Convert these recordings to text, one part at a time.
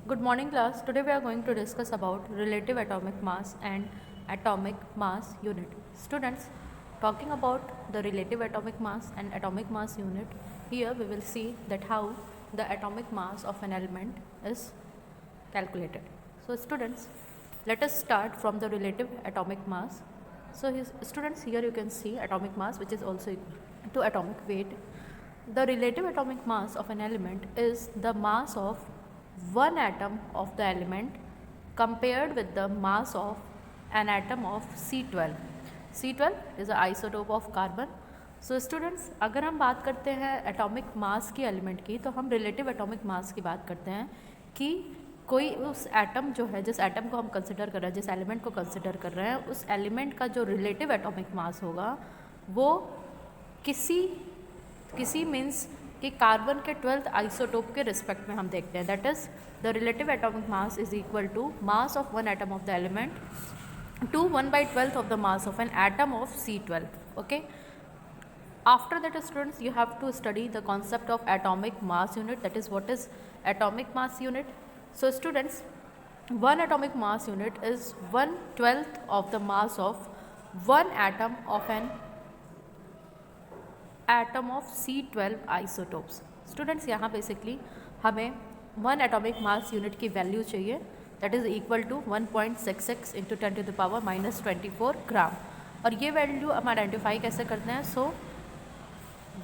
Good morning class. Today we are going to discuss about relative atomic mass and atomic mass unit. Students, talking about the relative atomic mass and atomic mass unit, here we will see that how the atomic mass of an element is calculated. So students, let us start from the relative atomic mass. So students, here you can see atomic mass, which is also equal to atomic weight. The relative atomic mass of an element is the mass of one atom of the element compared with the mass of an atom of C12. C12 is an isotope of carbon. So students, अगर हम बात करते हैं atomic mass की element की, तो हम relative atomic मास की बात करते हैं कि कोई उस एटम जो है, जिस एटम को हम कंसिडर कर रहे हैं, जिस एलिमेंट को कंसिडर कर रहे हैं, उस एलिमेंट का जो रिलेटिव एटॉमिक मास होगा वो किसी मीन्स कि कार्बन के 12th आइसोटोप के रिस्पेक्ट में हम देखते हैं. That is the relative atomic mass is equal to mass of one atom of the element to 1/12 of the mass of an atom of C12. Okay. After that, students, you have to study the concept of atomic mass unit. That is, what is atomic mass unit? So students, one atomic mass unit is 1/12 of the mass of one atom of an atom of C12 isotopes. Students, यहाँ basically हमें one atomic mass unit की value चाहिए, that is equal to 1.66 into 10⁻⁻24 gram. और ये value हम identify कैसे करते हैं? So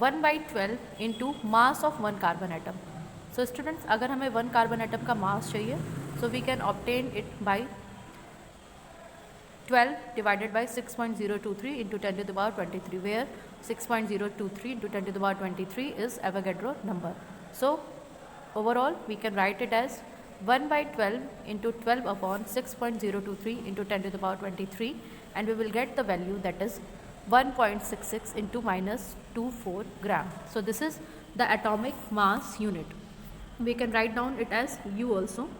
1/12 into mass of one carbon atom. So students, अगर हमें वन कार्बन एटम का मास चाहिए, so we can obtain it by 12 divided by 6.023 into 10⁻23, where 6.023 into 10⁻23 is Avogadro number. So overall we can write it as 1/12 into 12 upon 6.023 into 10⁻23, and we will get the value, that is 1.66 into -24 gram. So this is the atomic mass unit. We can write down it as U also.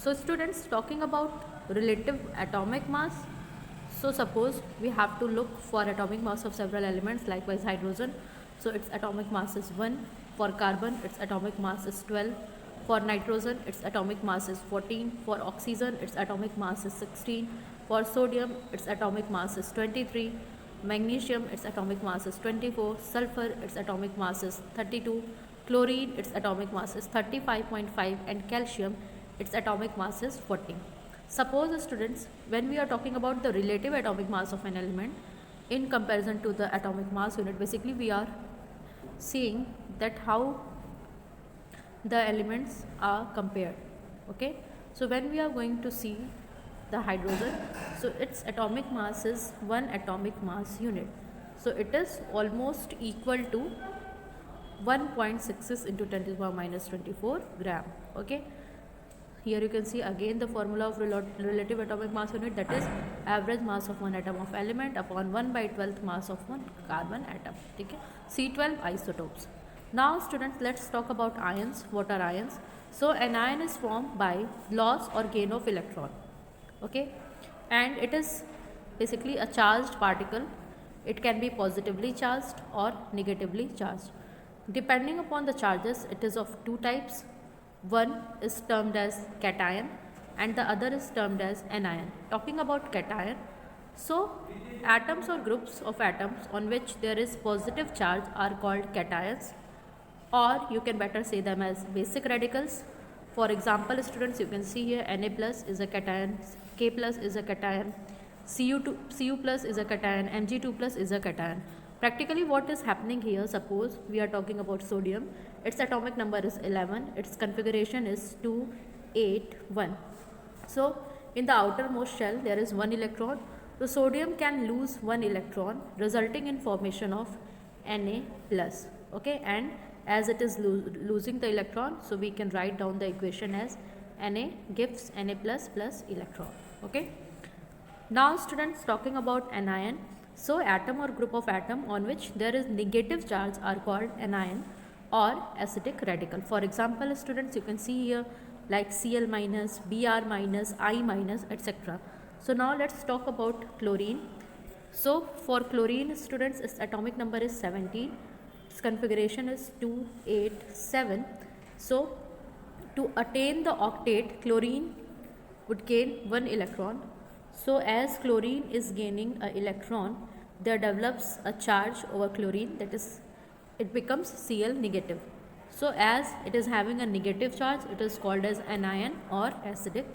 So students, talking about relative atomic mass, so suppose we have to look for atomic mass of several elements, likewise hydrogen, so its atomic mass is 1, for carbon its atomic mass is 12, for nitrogen its atomic mass is 14, for oxygen its atomic mass is 16, for sodium its atomic mass is 23, magnesium its atomic mass is 24, sulfur its atomic mass is 32, chlorine its atomic mass is 35.5, and calcium its atomic mass is 14. Suppose students, when we are talking about the relative atomic mass of an element in comparison to the atomic mass unit, basically we are seeing that how the elements are compared. Okay, so when we are going to see the hydrogen, so its atomic mass is 1 atomic mass unit, so it is almost equal to 1.66 into 10⁻⁻24 gram. Okay, here you can see again the formula of relative atomic mass unit, that is average mass of one atom of element upon 1/12 mass of one carbon atom. Okay, C12 isotopes. Now students, let's talk about ions. What are ions? So an ion is formed by loss or gain of electron. Okay, and it is basically a charged particle. It can be positively charged or negatively charged. Depending upon the charges, it is of two types. One is termed as cation and the other is termed as anion. Talking about cation, so atoms or groups of atoms on which there is positive charge are called cations, or you can better say them as basic radicals. For example, students, you can see here Na plus is a cation, K plus is a cation, Cu plus is a cation, Mg2 plus is a cation. Practically what is happening here, suppose we are talking about sodium, its atomic number is 11, its configuration is 2 8 1. So in the outermost shell there is one electron, so sodium can lose one electron, resulting in formation of Na plus. Okay, and as it is losing the electron, so we can write down the equation as Na gives Na plus plus electron. Okay, now students, talking about anion, so atom or group of atom on which there is negative charge are called anion or acidic radical. For example, students, you can see here like Cl minus, Br minus, I minus, etc. So now let's talk about chlorine. So for chlorine, students, its atomic number is 17, its configuration is 2 8 7. So To attain the octet, chlorine would gain 1 electron. So as chlorine is gaining an electron, there develops a charge over chlorine, that is, it becomes Cl negative. So as it is having a negative charge, it is called as anion or acidic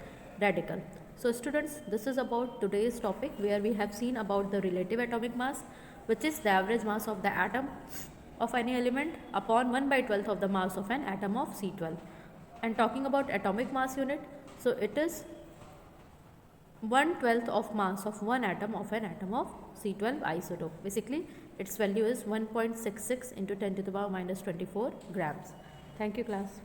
radical. So students, this is about today's topic, where we have seen about the relative atomic mass, which is the average mass of the atom of any element upon 1/12 of the mass of an atom of C12. And talking about atomic mass unit, so it is 1/12 of mass of one atom of an atom of C12 isotope. Basically, its value is 1.66 into 10 to the power minus 24 grams. Thank you, class.